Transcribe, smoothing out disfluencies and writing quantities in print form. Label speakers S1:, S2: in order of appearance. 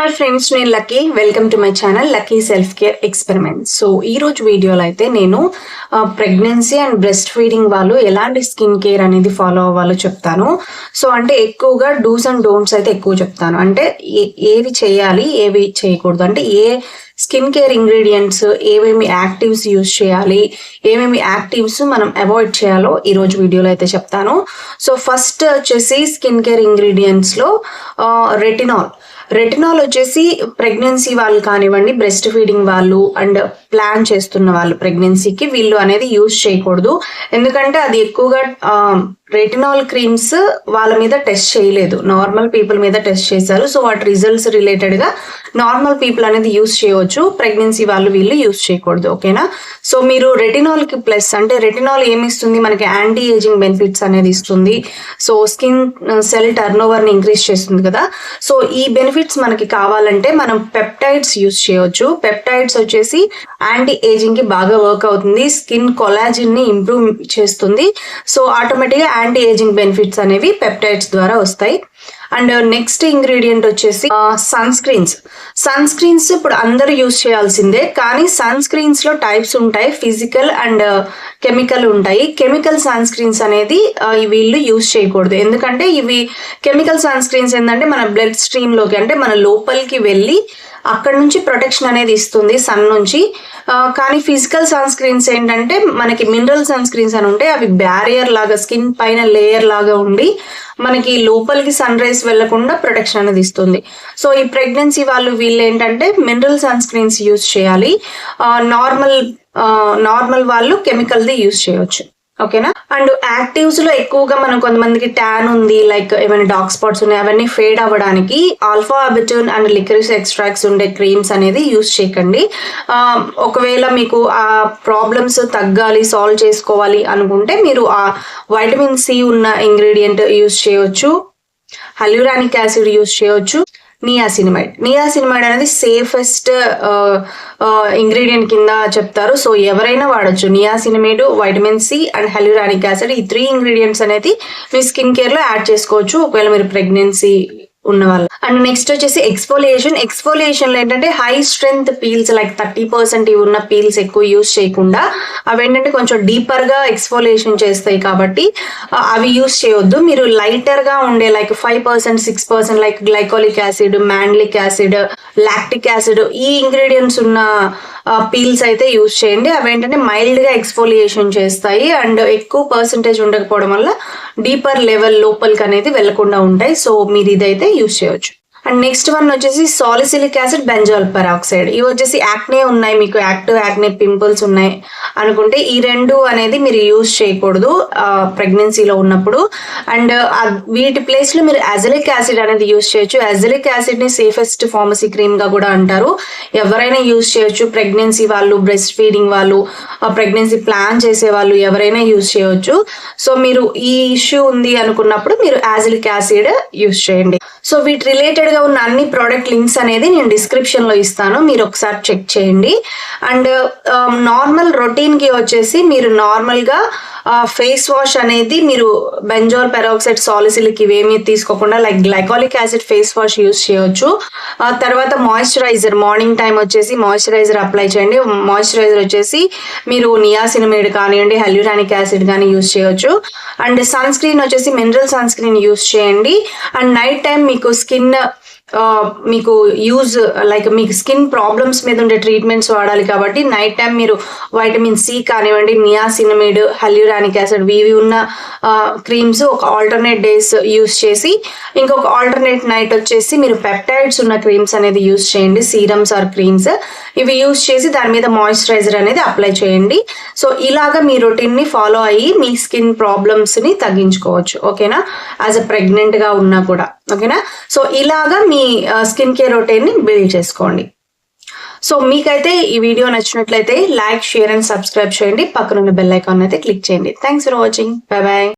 S1: Hi friends, నేను lucky. Welcome to my channel lucky self care experiment. So ఈ రోజు వీడియోలో అయితే నేను ప్రెగ్నెన్సీ అండ్ బ్రెస్ట్ ఫీడింగ్ వాళ్ళు ఎలాంటి స్కిన్ కేర్ అనేది ఫాలో అవ్వాలో చెప్తాను. సో అంటే ఎక్కువగా డూస్ అండ్ డోంట్స్ అయితే ఎక్కువ చెప్తాను. అంటే ఏవి చేయాలి, ఏవి చేయకూడదు, అంటే ఏ స్కిన్ కేర్ ఇంగ్రీడియంట్స్, ఏమేమి యాక్టివ్స్ యూజ్ చేయాలి, ఏమేమి యాక్టివ్స్ మనం అవాయిడ్ చేయాలో ఈరోజు వీడియోలో అయితే చెప్తాను. సో ఫస్ట్ వచ్చేసి స్కిన్ కేర్ ఇంగ్రీడియంట్స్లో రెటినాల్ వచ్చేసి ప్రెగ్నెన్సీ వాళ్ళు కానివ్వండి, బ్రెస్ట్ ఫీడింగ్ వాళ్ళు అండ్ ప్లాన్ చేస్తున్న వాళ్ళు ప్రెగ్నెన్సీకి వీళ్ళు అనేది యూజ్ చేయకూడదు. ఎందుకంటే అది ఎక్కువగా రెటినాల్ క్రీమ్స్ వాళ్ళ మీద టెస్ట్ చేయలేదు, నార్మల్ పీపుల్ మీద టెస్ట్ చేశారు. సో వాటి రిజల్ట్స్ రిలేటెడ్గా నార్మల్ పీపుల్ అనేది యూజ్ చేయవచ్చు, ప్రెగ్నెన్సీ వాళ్ళు వీళ్ళు యూజ్ చేయకూడదు. ఓకేనా? సో మీరు రెటినాల్కి ప్లస్ అంటే రెటినాల్ ఏమిస్తుంది, మనకి యాంటీ ఏజింగ్ బెనిఫిట్స్ అనేది ఇస్తుంది. సో స్కిన్ సెల్ టర్న్ ఓవర్ని ఇంక్రీజ్ చేస్తుంది కదా. సో ఈ బెనిఫిట్స్ మనకి కావాలంటే మనం పెప్టైడ్స్ యూజ్ చేయవచ్చు. పెప్టైడ్స్ వచ్చేసి యాంటీ ఏజింగ్ కి బాగా వర్క్ అవుతుంది, స్కిన్ కొలాజిన్ ని ఇంప్రూవ్ చేస్తుంది. సో ఆటోమేటిక్గా యాంటీ ఏజింగ్ బెనిఫిట్స్ అనేవి పెప్టైడ్స్ ద్వారా వస్తాయి. అండ్ నెక్స్ట్ ఇంగ్రీడియంట్ వచ్చేసి సన్ స్క్రీన్స్ ఇప్పుడు అందరూ యూజ్ చేయాల్సిందే, కానీ సన్ స్క్రీన్స్ లో టైప్స్ ఉంటాయి, ఫిజికల్ అండ్ కెమికల్ ఉంటాయి. కెమికల్ సన్ స్క్రీన్స్ అనేది వీళ్ళు యూజ్ చేయకూడదు. ఎందుకంటే ఇవి కెమికల్ సన్ స్క్రీన్స్ ఏంటంటే మన బ్లడ్ స్ట్రీమ్ లోకి, అంటే మన లోపలికి వెళ్ళి అక్కడ నుంచి ప్రొటెక్షన్ అనేది ఇస్తుంది సన్ నుంచి. కానీ ఫిజికల్ సన్ స్క్రీన్స్ ఏంటంటే మనకి మినరల్ సన్ స్క్రీన్స్ అని ఉంటాయి, అవి బ్యారియర్ లాగా స్కిన్ పైన లేయర్ లాగా ఉండి మనకి లోపలికి సన్ రైస్ వెళ్లకుండా ప్రొటెక్షన్ అనేది ఇస్తుంది. సో ఈ ప్రెగ్నెన్సీ వాళ్ళు వీళ్ళు ఏంటంటే మినరల్ సన్ స్క్రీన్స్ యూజ్ చేయాలి. నార్మల్ వాళ్ళు కెమికల్ది యూజ్ చేయవచ్చు. ఓకేనా? అండ్ యాక్టివ్స్ లో ఎక్కువగా మనం కొంతమందికి ట్యాన్ ఉంది, లైక్ ఏమైనా డార్క్ స్పాట్స్ ఉన్నాయి, అవన్నీ ఫేడ్ అవ్వడానికి ఆల్ఫా అబిటోన్ అండ్ లికరిస్ ఎక్స్ట్రాక్ట్స్ ఉండే క్రీమ్స్ అనేది యూజ్ చేయకండి. ఒకవేళ మీకు ఆ ప్రాబ్లమ్స్ తగ్గాలి, సాల్వ్ చేసుకోవాలి అనుకుంటే మీరు ఆ వైటమిన్ సి ఉన్న ఇంగ్రీడియంట్ యూజ్ చేయవచ్చు, హల్యూరానిక్ యాసిడ్ యూజ్ చేయవచ్చు, నియాసినమైడ్ అనేది సేఫెస్ట్ ఇంగ్రీడియంట్ కింద చెప్తారు. సో ఎవరైనా వాడచ్చు. Niacinamide, vitamin C and hyaluronic acid, ఈ 3 ఇంగ్రీడియంట్స్ అనేది మీ స్కిన్ కేర్ లో యాడ్ చేసుకోవచ్చు ఒకవేళ మీరు ప్రెగ్నెన్సీ ఉన్న వాళ్ళు. అండ్ నెక్స్ట్ వచ్చేసి ఎక్స్ఫోలియేషన్ లో ఏంటంటే హై స్ట్రెంగ్త్ పీల్స్ లైక్ 30% ఇవి ఉన్న పీల్స్ ఎక్కువ యూజ్ చేయకుండా అవి ఏంటంటే కొంచెం డీపర్ గా ఎక్స్ఫోలియేషన్ చేస్తాయి కాబట్టి అవి యూజ్ చేయొద్దు. మీరు లైటర్ గా ఉండే like 5%, 6% like glycolic acid, mandelic acid, lactic acid, ఈ ఇంగ్రీడియంట్స్ ఉన్న పీల్స్ అయితే యూజ్ చేయండి. అవి ఏంటంటే మైల్డ్ గా ఎక్స్ఫోలియేషన్ చేస్తాయి అండ్ ఎక్కువ పర్సెంటేజ్ ఉండకపోవడం వల్ల డీపర్ లెవెల్ లోపలికి అనేది వెళ్లకుండా ఉంటాయి. సో మీరు ఇదైతే యూజ్ చేయవచ్చు. అండ్ నెక్స్ట్ వన్ వచ్చేసి సాలిసిలిక్ యాసిడ్, బెంజాల్ పెరాక్సైడ్. ఇవి వచ్చేసి యాక్నే ఉన్నాయి, మీకు యాక్టివ్ యాక్నే పింపుల్స్ ఉన్నాయి అనుకుంటే ఈ రెండు అనేది మీరు యూజ్ చేయకూడదు ప్రెగ్నెన్సీలో ఉన్నప్పుడు. అండ్ వీటి ప్లేస్ లో మీరు అజలిక్ యాసిడ్ అనేది యూజ్ చేయొచ్చు. అజలిక్ యాసిడ్ ని సేఫెస్ట్ ఫార్మసీ క్రీమ్ గా కూడా అంటారు. ఎవరైనా యూజ్ చేయొచ్చు, ప్రెగ్నెన్సీ వాళ్ళు, బ్రెస్ట్ ఫీడింగ్ వాళ్ళు, ప్రెగ్నెన్సీ ప్లాన్ చేసే వాళ్ళు ఎవరైనా యూజ్ చేయొచ్చు. సో మీరు ఈ ఇష్యూ ఉంది అనుకున్నప్పుడు మీరు అజలిక్ యాసిడ్ యూజ్ చేయండి. సో వీటి రిలేటెడ్ గా ఉన్న అన్ని ప్రోడక్ట్ లింక్స్ అనేది నేను డిస్క్రిప్షన్ లో ఇస్తాను, మీరు ఒకసారి చెక్ చేయండి. అండ్ నార్మల్ రొటీన్ కి వచ్చేసి మీరు నార్మల్ గా ఫేస్ వాష్ అనేది మీరు బెంజాల్ పెరాక్సైడ్, సాలిసిలిక్ ఇవేమీ తీసుకోకుండా like glycolic acid face wash use చేయొచ్చు. తర్వాత మాయిశ్చరైజర్, మార్నింగ్ టైం వచ్చేసి మాయిశ్చరైజర్ అప్లై చేయండి. మాయిశ్చరైజర్ వచ్చేసి మీరు నియాసినమైడ్ కానివ్వండి, హల్యూరానిక్ యాసిడ్ కానీ యూజ్ చేయొచ్చు. అండ్ సన్ స్క్రీన్ వచ్చేసి మినరల్ సన్ స్క్రీన్ యూజ్ చేయండి. అండ్ నైట్ టైం మీకు స్కిన్ మీకు యూజ్ లైక్ మీకు స్కిన్ ప్రాబ్లమ్స్ మీద ఉండే ట్రీట్మెంట్స్ వాడాలి కాబట్టి నైట్ టైం మీరు వైటమిన్ సి కానివ్వండి, నియాసినమైడ్, హల్యూరానిక్ యాసిడ్ ఇవి ఉన్న క్రీమ్స్ ఒక ఆల్టర్నేట్ డేస్ యూజ్ చేసి, ఇంకొక ఆల్టర్నేట్ నైట్ వచ్చేసి మీరు పెప్టైడ్స్ ఉన్న క్రీమ్స్ అనేది యూజ్ చేయండి, సీరమ్స్ ఆర్ క్రీమ్స్. ఇవి యూజ్ చేసి దాని మీద మాయిశ్చరైజర్ అనేది అప్లై చేయండి. సో ఇలాగా మీ రొటీన్ ని ఫాలో అయ్యి మీ స్కిన్ ప్రాబ్లమ్స్ ని తగ్గించుకోవచ్చు. ఓకేనా? యాజ్ అ ప్రెగ్నెంట్ గా ఉన్నా కూడా. ఓకేనా? సో ఇలాగా మీ స్కిన్ కేర్ రొటీన్ ని బిల్డ్ చేసుకోండి. సో మీకైతే ఈ వీడియో నచ్చినట్లయితే లైక్, షేర్ అండ్ సబ్స్క్రైబ్ చేయండి. పక్కనున్న బెల్ ఐకాన్ అయితే క్లిక్ చేయండి. Thanks for watching. By by.